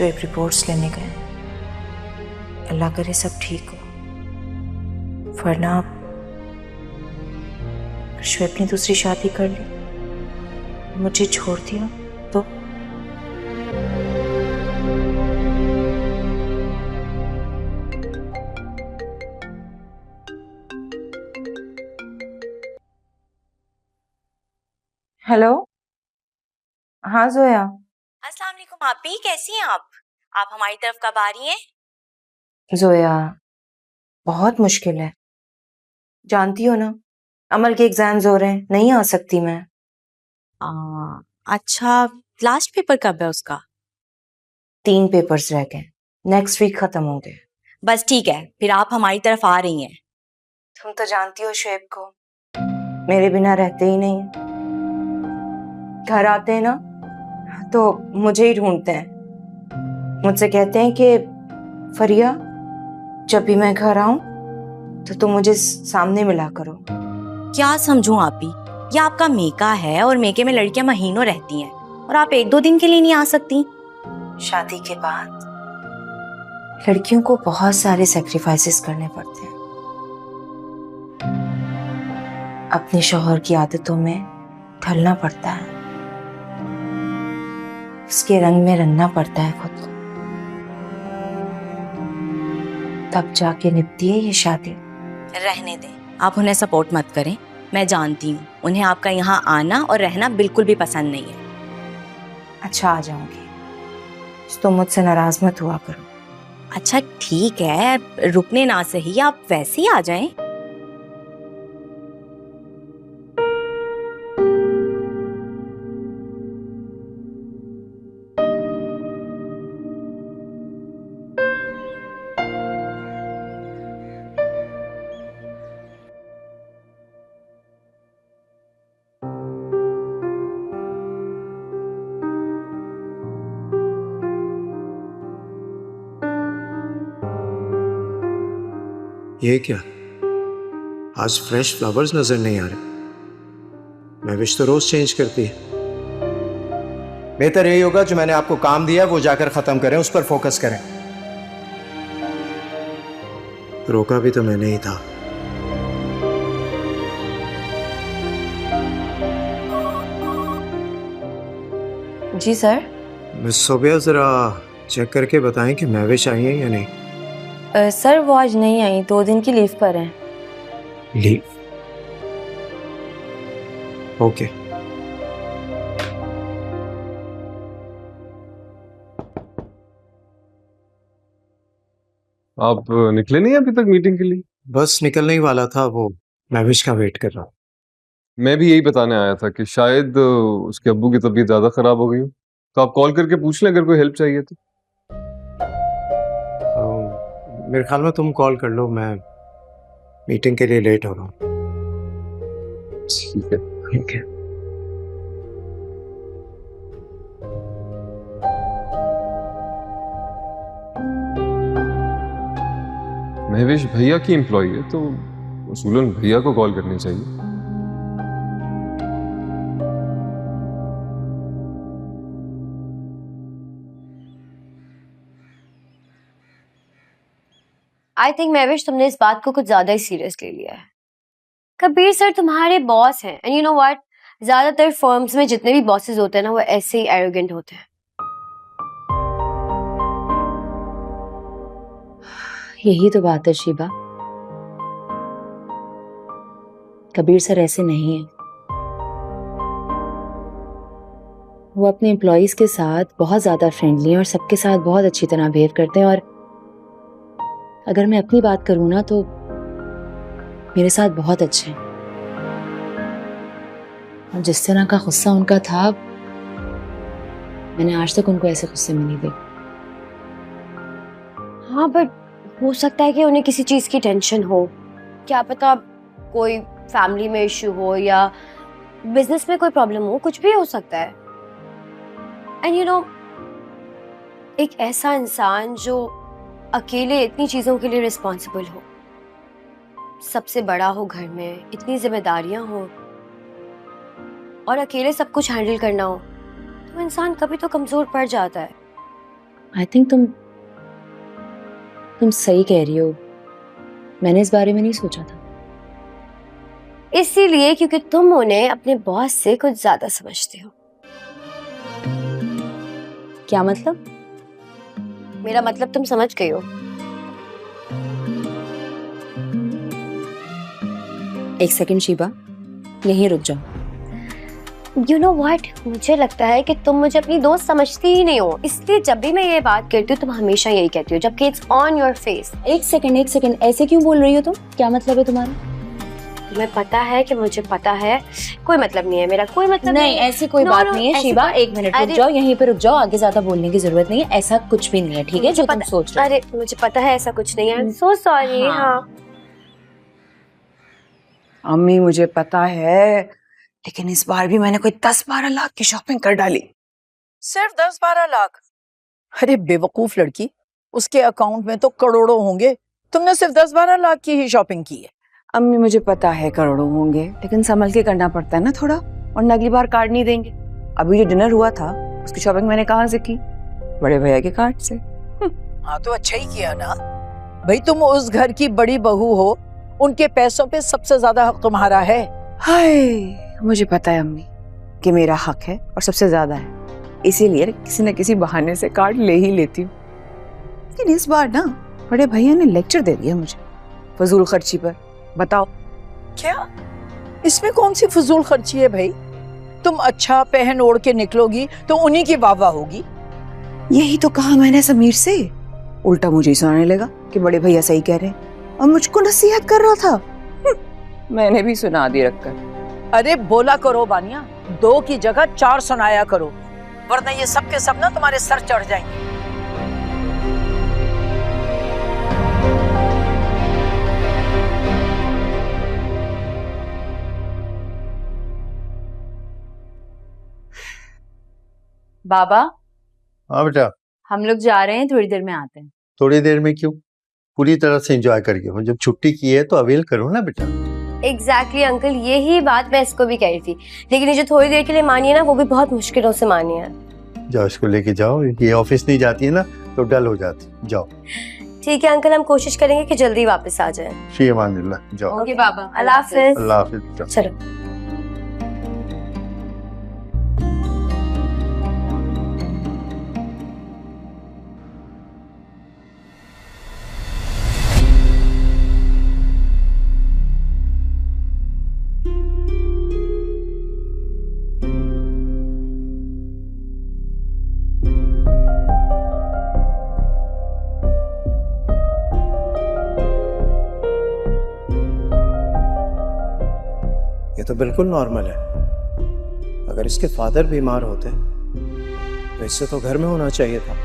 Shoaib reports लेने गए। अल्लाह करे सब ठीक हो, वरना शुएब ने दूसरी शादी कर ली, मुझे छोड़ दिया तो। हेलो, हाँ जोया। अस्सलाम वालेकुम आपी, कैसी हैं आप हमारी तरफ कब आ रही हैं? जोया बहुत मुश्किल है, जानती हो ना, अमल के एग्जाम्स हो रहे हैं, नहीं आ सकती मैं। अच्छा, लास्ट पेपर कब है उसका? 3 पेपर्स रह गए, नेक्स्ट वीक खत्म होंगे। बस ठीक है, फिर आप हमारी तरफ आ रही हैं। तुम तो जानती हो शुएब को, मेरे बिना रहते ही नहीं। घर आते हैं ना तो मुझे ही ढूंढते हैं, मुझसे कहते हैं कि फरिया जब भी मैं घर आऊं तो तुम मुझे सामने मिला करो। क्या समझूं आपी, ये आपका मेका है और मेके में लड़कियां महीनों रहती हैं और आप 1-2 दिन के लिए नहीं आ सकती? शादी के बाद लड़कियों को बहुत सारे सैक्रिफाइसेस करने पड़ते हैं, अपने शौहर की आदतों में ढलना पड़ता है, उसके रंग में रंगना पड़ता है खुद को, तब जाके निभती है ये शादी। रहने दें, आप उन्हें सपोर्ट मत करें। मैं जानती हूँ उन्हें आपका यहाँ आना और रहना बिल्कुल भी पसंद नहीं है। अच्छा, आ जाऊंगी, तो मुझसे नाराज मत हुआ करो। अच्छा ठीक है, रुकने ना सही, आप वैसे ही आ जाएं। ये क्या, आज फ्रेश फ्लावर्स नजर नहीं आ रहे? महविश तो रोज चेंज करती है। बेहतर यही होगा जो मैंने आपको काम दिया वो जाकर खत्म करें, उस पर फोकस करें। रोका भी तो मैंने ही था। जी सर। मिस सोबिया, जरा चेक करके बताएं कि महविश आई है या नहीं। सर वो आज नहीं आई, 2 दिन की लीव पर हैं। लीव? ओके। आप निकले नहीं अभी तक मीटिंग के लिए? बस निकलने ही वाला था, वो महविश का वेट कर रहा हूँ। मैं भी यही बताने आया था कि शायद उसके अब्बू की तबीयत ज्यादा खराब हो गई हो, तो आप कॉल करके पूछ लें अगर कोई हेल्प चाहिए तो। मेरे ख्याल में तुम कॉल कर लो, मैं मीटिंग के लिए लेट हो रहा हूँ। ठीक है। ठीक है। महविश भैया की एम्प्लॉई है तो उसूलन भैया को कॉल करनी चाहिए। आई थिंक महविश, तुमने इस बात को कुछ ज्यादा ही सीरियस ले लिया है। कबीर सर तुम्हारे बॉस हैं, एंड यू नो व्हाट, ज्यादातर फर्म्स में जितने भी बॉसेस होते हैं ना, वो ऐसे ही एरोगेंट होते हैं। यही तो बात है शीबा, कबीर सर ऐसे नहीं है। वो अपने एम्प्लॉयज के साथ बहुत ज्यादा फ्रेंडली हैं और सबके साथ बहुत अच्छी तरह बिहेव करते हैं। और अगर मैं अपनी बात करूं ना तो मेरे साथ बहुत अच्छे हैं। और जिस तरह का गुस्सा उनका था, मैंने आज तक उनको ऐसे गुस्से में नहीं देखा। हाँ, बट हो सकता है कि उन्हें किसी चीज की टेंशन हो, क्या पता कोई फैमिली में इश्यू हो या बिजनेस में कोई प्रॉब्लम हो, कुछ भी हो सकता है। एंड यू नो, एक ऐसा इंसान जो अकेले इतनी चीजों के लिए रिस्पॉन्सिबल हो, सबसे बड़ा हो घर में, इतनी जिम्मेदारियां हो और अकेले सब कुछ हैंडल करना हो, तो इंसान कभी तो कमजोर पड़ जाता है। आई थिंक तुम सही कह रही हो, मैंने इस बारे में नहीं सोचा था। इसीलिए क्योंकि तुम उन्हें अपने बॉस से कुछ ज्यादा समझते हो। क्या मतलब? मेरा मतलब तुम समझ गई हो। एक सेकंड शीबा, यहीं रुक जाओ। You know what? मुझे लगता है कि तुम मुझे अपनी दोस्त समझती ही नहीं हो, इसलिए जब भी मैं ये बात कहती हूँ तुम हमेशा यही कहती हो, जबकि इट्स ऑन योर फेस। एक सेकंड, ऐसे क्यों बोल रही हो तुम? क्या मतलब है तुम्हारा? तुम्हें पता है कि मुझे पता है, कोई मतलब नहीं है मेरा, कोई मतलब नहीं, ऐसी कोई बात नहीं है शीबा। एक मिनट रुक जाओ, यहीं पे रुक जाओ, आगे ज्यादा बोलने की जरूरत नहीं है। ऐसा कुछ भी नहीं है, ठीक है, जो तुम सोच रहे हो। अरे मुझे पता है ऐसा कुछ नहीं है, सो सॉरी। हाँ अम्मी मुझे पता है, लेकिन इस बार भी मैंने कोई 10-12 लाख की शॉपिंग कर डाली। सिर्फ 10-12 लाख? अरे बेवकूफ लड़की, उसके अकाउंट में तो करोड़ों होंगे, तुमने सिर्फ 10-12 लाख की ही शॉपिंग की है। अम्मी मुझे पता है करोड़ों होंगे, लेकिन संभल के करना पड़ता है ना थोड़ा, और अगली बार कार्ड नहीं देंगे। अभी जो डिनर हुआ था उसकी शॉपिंग मैंने कहाँ से की? बड़े भैया के कार्ड से। हाँ तो अच्छा ही किया ना भाई, तुम उस घर की बड़ी बहू हो, उनके पैसों पे सबसे ज्यादा हक तुम्हारा है। हाय, मुझे पता है अम्मी कि मेरा हक है और सबसे ज्यादा है, इसीलिए किसी न किसी बहाने से कार्ड ले ही लेती हूँ। लेकिन इस बार ना बड़े भैया ने लेक्चर दे दिया मुझे फजूल खर्ची पर। बताओ क्या इसमें कौन सी फजूल खर्ची है भाई? तुम अच्छा पहन ओढ़ के निकलोगी तो उन्हीं की वाह वाह होगी। यही तो कहा मैंने समीर से, उल्टा मुझे ही सुनाने लगा कि बड़े भैया सही कह रहे हैं और मुझको नसीहत कर रहा था। मैंने भी सुना दी रखकर। अरे बोला करो बानिया, 2 की जगह 4 सुनाया करो, वरना ये सब के सब ना तुम्हारे सर चढ़ जाएंगे। बाबा, हाँ बेटा, हम लोग जा रहे हैं, थोड़ी देर में आते हैं। थोड़ी देर में क्यों? पूरी तरह से एंजॉय करके हो, जब छुट्टी की है तो अवेल करो ना बेटा। एग्जैक्टली अंकल, यही बात मैं इसको भी कह रही थी, लेकिन ये जो थोड़ी देर के लिए मानी है ना, वो भी बहुत मुश्किलों से मानी है। जाओ इसको लेके जाओ, ये ऑफिस नहीं जाती है ना तो डल हो जाती। जाओ। ठीक है अंकल, हम कोशिश करेंगे कि जल्दी वापस आ जाए। फी अमानिल्लाह, जाओ। ओके बाबा, अल्लाह हाफिज। अल्लाह हाफिज, जाओ। चलो। ये तो बिल्कुल नॉर्मल है। अगर इसके फादर बीमार होते तो इससे तो घर में होना चाहिए था।